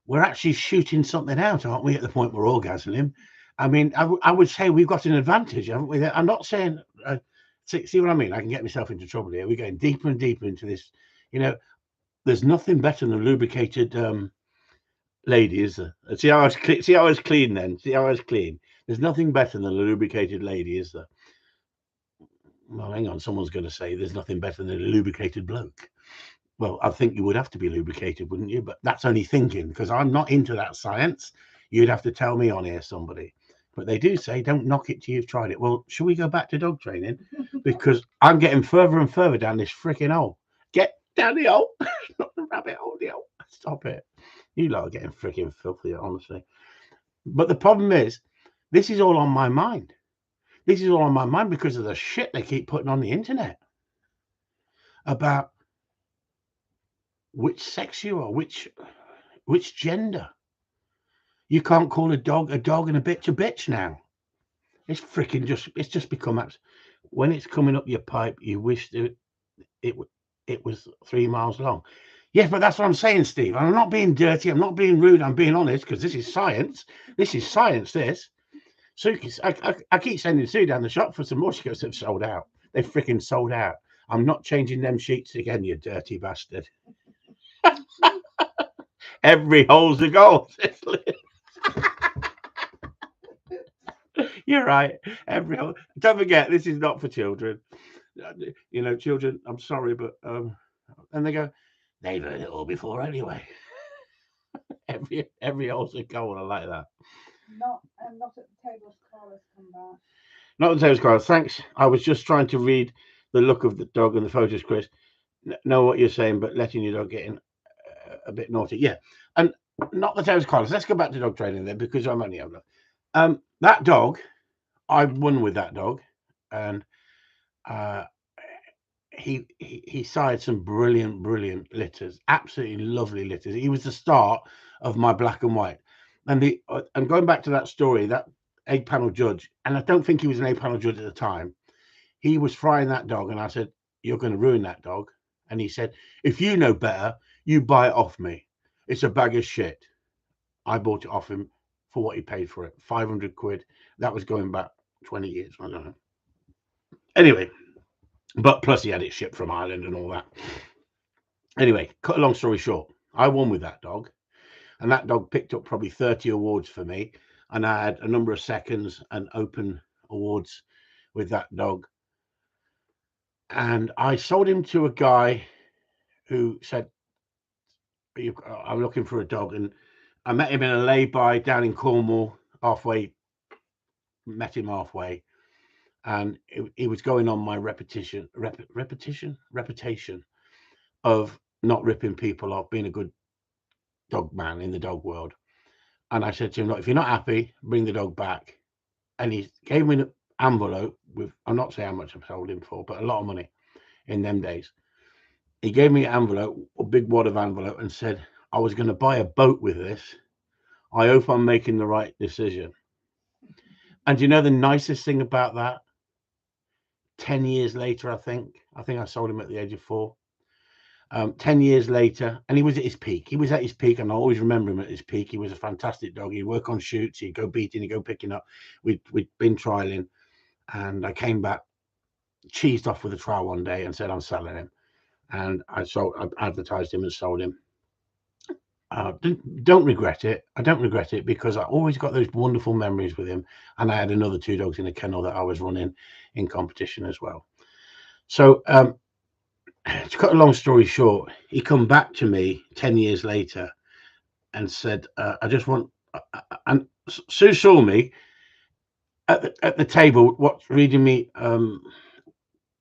We're actually shooting something out, aren't we, at the point we're orgasming? I mean, I would say we've got an advantage, haven't we? I'm not saying, see what I mean? I can get myself into trouble here. We're getting deeper and deeper into this. You know, there's nothing better than lubricated lady, is there? See how I was clean then? See how I was clean? There's nothing better than a lubricated lady, is there? Well, hang on. Someone's going to say there's nothing better than a lubricated bloke. Well, I think you would have to be lubricated, wouldn't you? But that's only thinking, because I'm not into that science. You'd have to tell me on here, somebody. But they do say, don't knock it till you've tried it. Well, should we go back to dog training? Because I'm getting further and further down this freaking hole. Get down the hole. Not the rabbit hole, the hole. Stop it. You lot are getting freaking filthy, honestly. But the problem is, this is all on my mind. This is all on my mind because of the shit they keep putting on the internet about which sex you are, which gender. You can't call a dog and a bitch now. It's freaking it's just become when it's coming up your pipe, you wish that it was 3 miles long. Yes, but that's what I'm saying, Steve. I'm not being dirty. I'm not being rude. I'm being honest because this is science. This is science, this. Sue, I keep sending Sue down the shop for some more. She goes, they've sold out. They've freaking sold out. I'm not changing them sheets again, you dirty bastard. Every hole's a goal. You're right. Every hole. Don't forget, this is not for children. You know, children, I'm sorry, but and they go, they've heard it all before anyway. every hole's a goal. I like that. Not at the table's callers come back. Not the table's callers. Thanks. I was just trying to read the look of the dog and the photos, Chris. Know what you're saying, but letting your dog get in a bit naughty. Yeah. And not the table's callers. Let's go back to dog training then because I'm only over. That dog, I won with that dog. and uh, he sired some brilliant litters, absolutely lovely litters. He was the start of my black and white. And going back to that story, that 8 panel judge, and I don't think he was an 8 panel judge at the time. He was frying that dog, and I said, "You're going to ruin that dog." And he said, "If you know better, you buy it off me. It's a bag of shit." I bought it off him for what he paid for it, 500 quid. That was going back 20 years. I don't know. Anyway, but plus he had it shipped from Ireland and all that. Anyway, cut a long story short, I won with that dog, and that dog picked up probably 30 awards for me, and I had a number of seconds and open awards with that dog. And I sold him to a guy who said, "I'm looking for a dog," and I met him in a lay-by down in Cornwall. Met him halfway, and he was going on my reputation of not ripping people off, being a good dog man in the dog world. And I said to him, "Look, if you're not happy, bring the dog back." And he gave me an envelope with, I'm not saying how much I've sold him for, but a lot of money in them days. He gave me an envelope, a big wad of envelope, and said, "I was going to buy a boat with this. I hope I'm making the right decision." And you know the nicest thing about that? 10 years later, I think I sold him at the age of 4. 10 years later, and he was at his peak. He was at his peak, and I always remember him at his peak. He was a fantastic dog. He'd work on shoots, he'd go beating, he'd go picking up. We'd been trialing, and I came back, cheesed off with a trial one day and said, "I'm selling him." And I advertised him and sold him. Don't regret it. I don't regret it because I always got those wonderful memories with him. And I had another 2 dogs in a kennel that I was running in competition as well. So, to cut a long story short, he come back to me 10 years later and said, "I just want," and Sue saw me at the table, reading me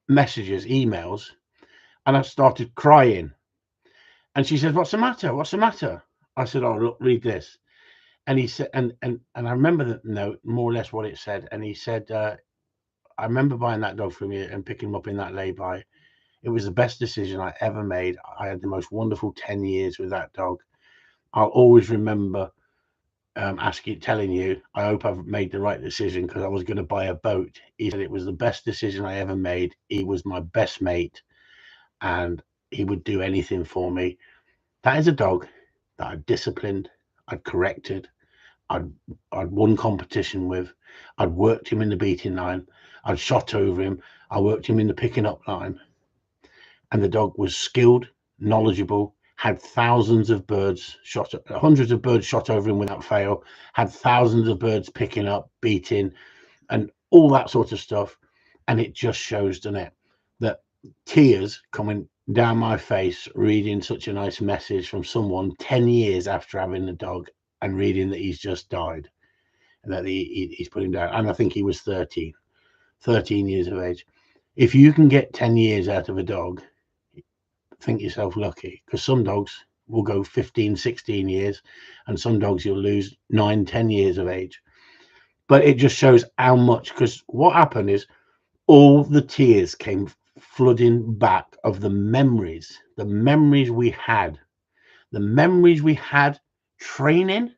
messages, emails, and I started crying. And she said, "What's the matter? What's the matter?" I said, "Oh, look, read this." And he said, and I remember the note, more or less what it said. And he said, "I remember buying that dog from you and picking him up in that lay-by. It was the best decision I ever made. I had the most wonderful 10 years with that dog. I'll always remember telling you, I hope I've made the right decision because I was going to buy a boat." He said it was the best decision I ever made. He was my best mate, and he would do anything for me. That is a dog that I'd disciplined, I'd corrected, I'd I'd won competition with. I'd worked him in the beating line. I'd shot over him. I worked him in the picking up line. And the dog was skilled, knowledgeable, had thousands of birds shot, hundreds of birds shot over him without fail, had thousands of birds picking up, beating, and all that sort of stuff. And it just shows, doesn't it, that tears coming down my face reading such a nice message from someone 10 years after having the dog and reading that he's just died and that he's put him down. And I think he was 13 years of age. If you can get 10 years out of a dog, think yourself lucky, because some dogs will go 15, 16 years, and some dogs you'll lose 9, 10 years of age. But it just shows how much, because what happened is all the tears came flooding back of the memories the memories we had training,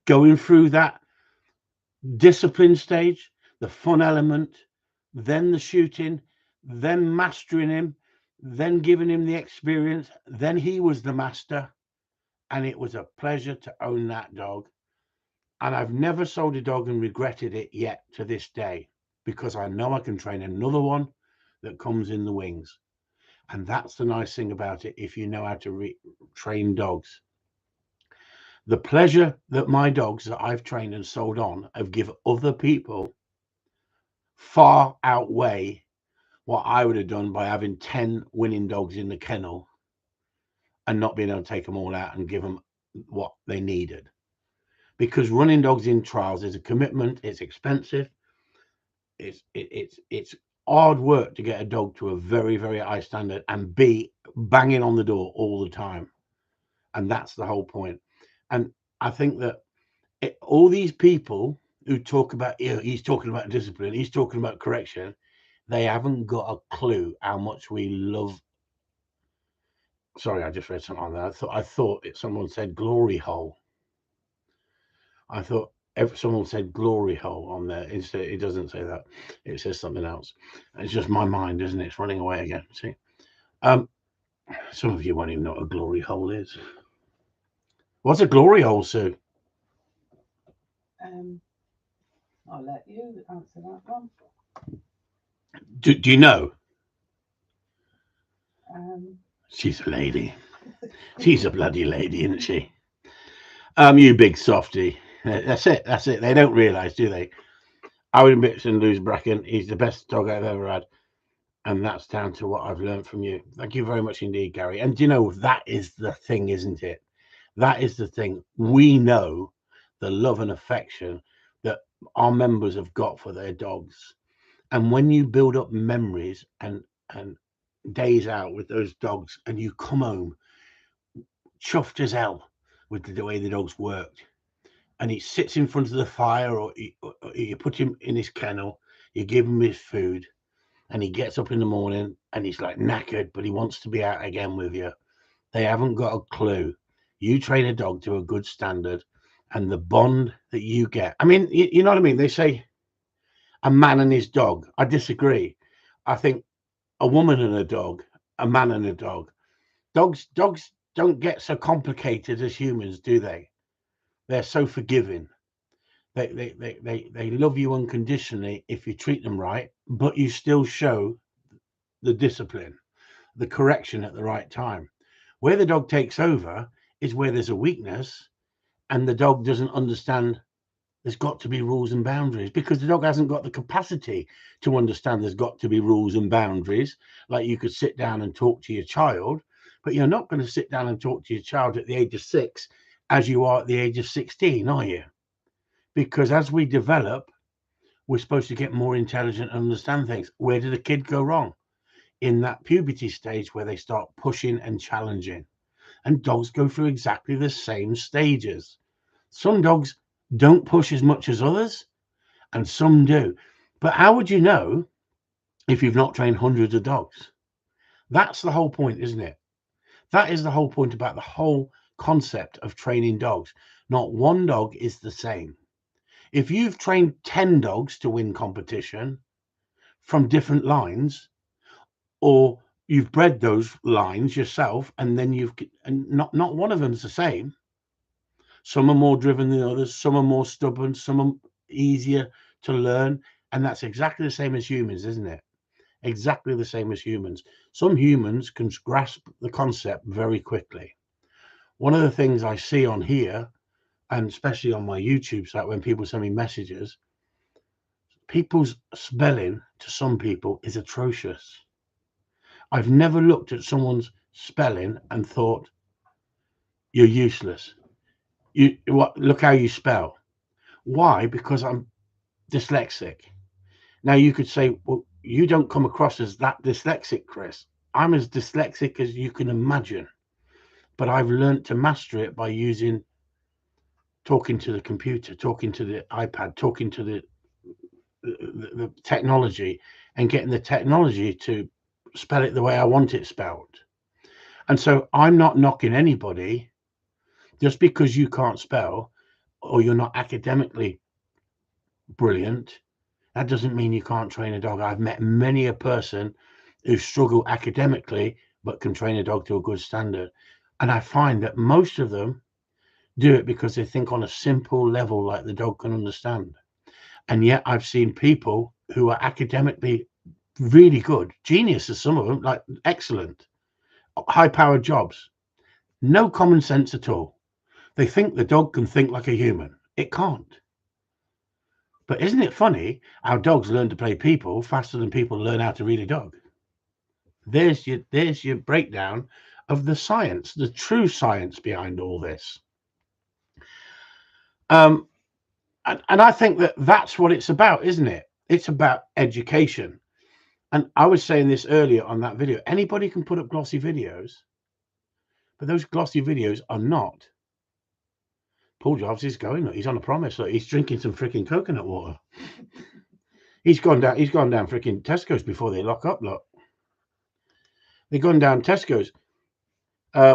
going through that discipline stage, the fun element, then the shooting, then mastering him, then giving him the experience, then he was the master, and it was a pleasure to own that dog. And I've never sold a dog and regretted it yet to this day, because I know I can train another one that comes in the wings. And that's the nice thing about it, if you know how to train dogs. The pleasure that my dogs that I've trained and sold on have given other people far outweigh what I would have done by having 10 winning dogs in the kennel and not being able to take them all out and give them what they needed. Because running dogs in trials is a commitment, it's expensive, it's hard work to get a dog to a very, very high standard and be banging on the door all the time. And that's the whole point. And I think that all these people who talk about, he's talking about discipline, he's talking about correction, they haven't got a clue how much we love. Sorry, I just read something on there. I thought someone said glory hole. I thought someone said glory hole on there. Instead, it doesn't say that. It says something else. It's just my mind, isn't it? It's running away again. See, um, some of you won't even know what a glory hole is. What's a glory hole, Sue? I'll let you answer that one. Do you know? Um, She's a lady. She's a bloody lady, isn't she? You big softy. That's it. That's it. They don't realise, do they? I would admit and lose Bracken. He's the best dog I've ever had. And that's down to what I've learned from you. Thank you very much indeed, Gary. And you know, that is the thing, isn't it? That is the thing. We know the love and affection that our members have got for their dogs. And when you build up memories and days out with those dogs, and you come home chuffed as hell with the way the dogs worked, and he sits in front of the fire, or you put him in his kennel, you give him his food, and he gets up in the morning and he's like knackered, but he wants to be out again with you. They haven't got a clue. You train a dog to a good standard, and the bond that you get. I mean, you know what I mean? They say a man and his dog. I disagree. I think a woman and a dog, a man and a dog. Dogs don't get so complicated as humans, do they? They're so forgiving. They love you unconditionally if you treat them right, but you still show the discipline, the correction at the right time. Where the dog takes over is where there's a weakness and the dog doesn't understand there's got to be rules and boundaries, because the dog hasn't got the capacity to understand there's got to be rules and boundaries. Like, you could sit down and talk to your child, but you're not going to sit down and talk to your child at the age of 6 as you are at the age of 16, are you? Because as we develop, we're supposed to get more intelligent and understand things. Where did the kid go wrong? In that puberty stage where they start pushing and challenging. And dogs go through exactly the same stages. Some dogs don't push as much as others, and some do. But how would you know if you've not trained hundreds of dogs? That's the whole point, isn't it? That is the whole point about the whole concept of training dogs. Not one dog is the same. If you've trained 10 dogs to win competition from different lines, or you've bred those lines yourself, and then not one of them's the same. Some are more driven than others, some are more stubborn, some are easier to learn, and that's exactly the same as humans, isn't it? Exactly the same as humans. Some humans can grasp the concept very quickly. One of the things I see on here, and especially on my YouTube site when people send me messages, people's spelling to some people is atrocious. I've never looked at someone's spelling and thought, you're useless. Look how you spell. Why? Because I'm dyslexic. Now you could say, well, you don't come across as that dyslexic, Chris. I'm as dyslexic as you can imagine, but I've learned to master it by talking to the computer, talking to the iPad, talking to the technology, and getting the technology to spell it the way I want it spelled. And so I'm not knocking anybody just because you can't spell or you're not academically brilliant. That doesn't mean you can't train a dog. I've met many a person who struggle academically but can train a dog to a good standard. And I find that most of them do it because they think on a simple level, like the dog can understand. And yet I've seen people who are academically really good, geniuses, some of them, like excellent, high-powered jobs, no common sense at all. They think the dog can think like a human. It can't. But isn't it funny how dogs learn to play people faster than people learn how to read a dog? There's your breakdown of the science, the true science behind all this. And I think that's what it's about, isn't it? It's about education. And I was saying this earlier on that video. Anybody can put up glossy videos, but those glossy videos are not Paul Jarvis is going. Look, he's on a promise. Look, he's drinking some freaking coconut water. He's gone down freaking Tesco's before they lock up. Look, they've gone down Tesco's.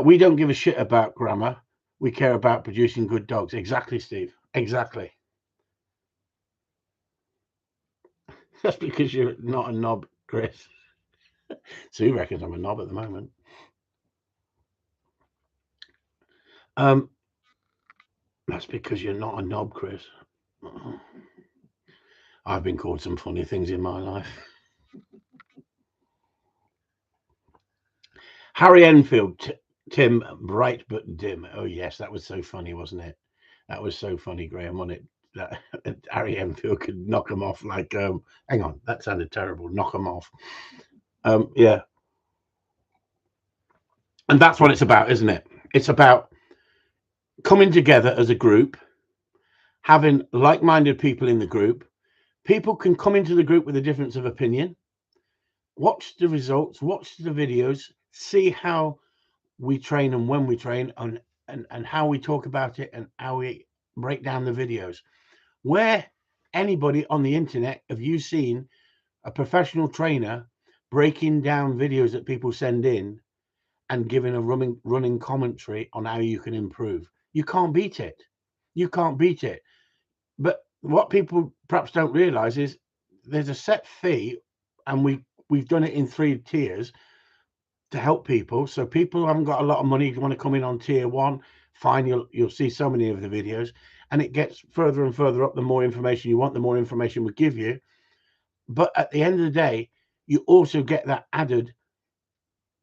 We don't give a shit about grammar. We care about producing good dogs. Exactly, Steve. Exactly. That's because you're not a knob, Chris. Sue reckons I'm a knob at the moment. That's because you're not a knob, Chris. I've been called some funny things in my life. Harry Enfield, Tim, bright but dim. Oh yes, that was so funny, wasn't it? That was so funny, Graham, wasn't it? That Harry Enfield could knock him off like hang on, that sounded terrible. Knock him off. Yeah. And that's what it's about, isn't it? It's about coming together as a group, having like-minded people in the group. People can come into the group with a difference of opinion, watch the results, watch the videos, see how we train and when we train, and how we talk about it and how we break down the videos. Where anybody on the internet have you seen a professional trainer breaking down videos that people send in and giving a running commentary on how you can improve? You can't beat it. You can't beat it. But what people perhaps don't realize is there's a set fee, and we've done it in 3 tiers to help people. So people who haven't got a lot of money, if you want to come in on tier 1, fine, you'll see so many of the videos, and it gets further and further up. The more information you want, the more information we give you. But at the end of the day, you also get that added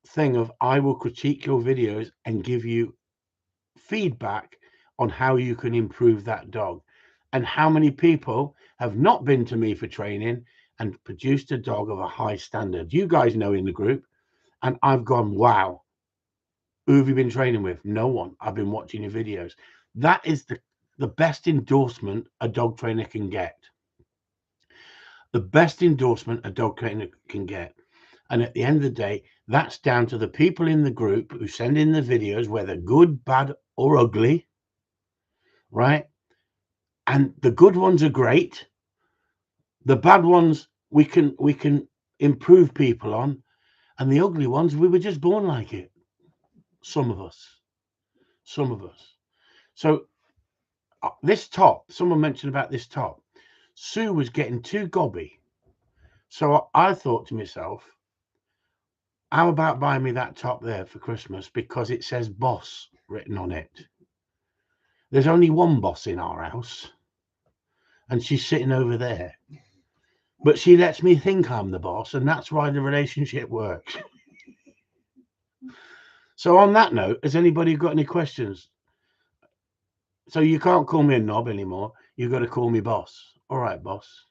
thing of I will critique your videos and give you feedback on how you can improve that dog. And how many people have not been to me for training and produced a dog of a high standard? You guys know in the group. And I've gone, wow, who have you been training with? No one. I've been watching your videos. That is the best endorsement a dog trainer can get. The best endorsement a dog trainer can get. And at the end of the day, that's down to the people in the group who send in the videos, whether good, bad, or ugly, right? And the good ones are great. The bad ones we can improve people on, and the ugly ones we were just born like it. Some of us. So this top, someone mentioned about this top. Sue was getting too gobby. So I thought to myself, how about buying me that top there for Christmas, because it says boss written on it. There's only one boss in our house, and she's sitting over there. But she lets me think I'm the boss, and that's why the relationship works. So on that note, has anybody got any questions? So you can't call me a knob anymore. You've got to call me boss. All right, boss.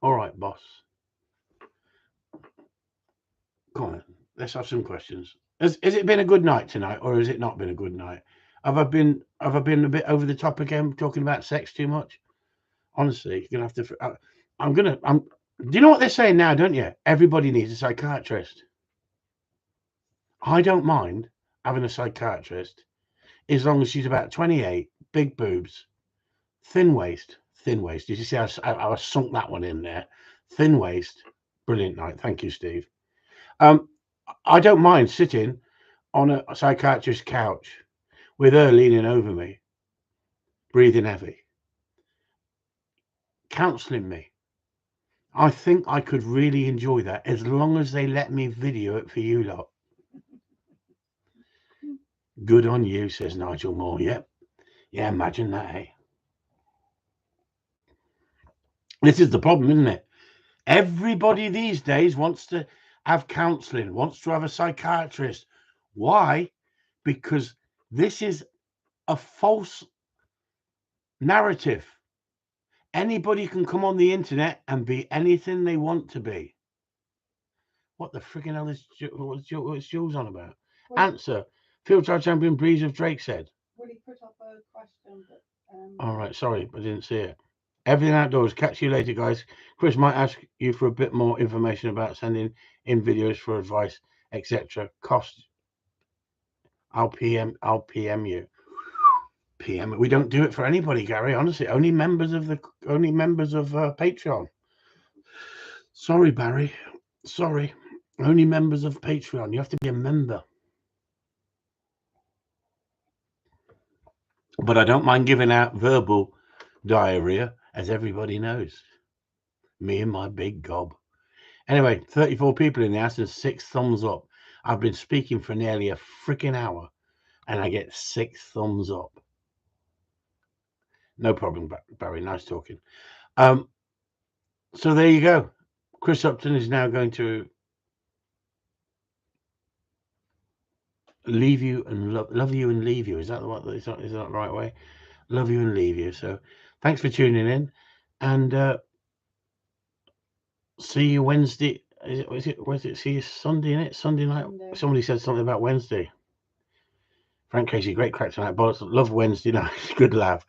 All right, boss. Come on, let's have some questions. Has it been a good night tonight, or has it not been a good night? Have I been a bit over the top again, talking about sex too much? Honestly, you're gonna have to. Do you know what they're saying now? Don't you? Everybody needs a psychiatrist. I don't mind having a psychiatrist as long as she's about 28, big boobs, thin waist. Thin waist. Did you see how I sunk that one in there? Thin waist. Brilliant night. Thank you, Steve. I don't mind sitting on a psychiatrist's couch with her leaning over me, breathing heavy, counselling me. I think I could really enjoy that as long as they let me video it for you lot. Good on you, says Nigel Moore. Yep. Yeah, imagine that, eh? This is the problem, isn't it? Everybody these days wants to have counselling, wants to have a psychiatrist. Why? Because this is a false narrative. Anybody can come on the internet and be anything they want to be. What the friggin' hell is what's Jules on about? Answer. Field trial champion Breeze of Drake said. Will he put up a question? All right, sorry, I didn't see it. Everything outdoors. Catch you later, guys. Chris might ask you for a bit more information about sending in videos for advice, etc. Cost. I'll PM you. PM. We don't do it for anybody, Gary. Honestly, only members of Patreon. Sorry, Barry. Sorry. Only members of Patreon. You have to be a member. But I don't mind giving out verbal diarrhea, as everybody knows. Me and my big gob. Anyway, 34 people in the house and 6 thumbs up. I've been speaking for nearly a freaking hour and I get 6 thumbs up. No problem, Barry. Nice talking. So there you go. Chris Upton is now going to leave you and love you and leave you. Is that the right way? Love you and leave you. So thanks for tuning in, and see you Wednesday. Was it see you Sunday, innit? Sunday night. Sunday. Somebody said something about Wednesday. Frank Casey, great crack tonight. Bollocks, love Wednesday night. Good laugh.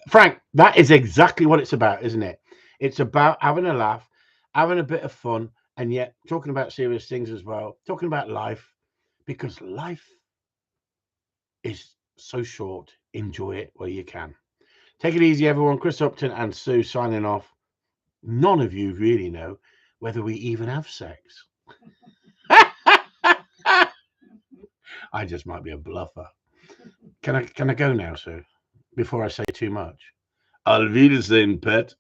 Frank, that is exactly what it's about, isn't it? It's about having a laugh, having a bit of fun, and yet talking about serious things as well. Talking about life, because life is so short. Enjoy it where you can. Take it easy, everyone. Chris Upton and Sue signing off. None of you really know whether we even have sex. I just might be a bluffer. Can I go now, Sue? Before I say too much. Auf Wiedersehen, pet.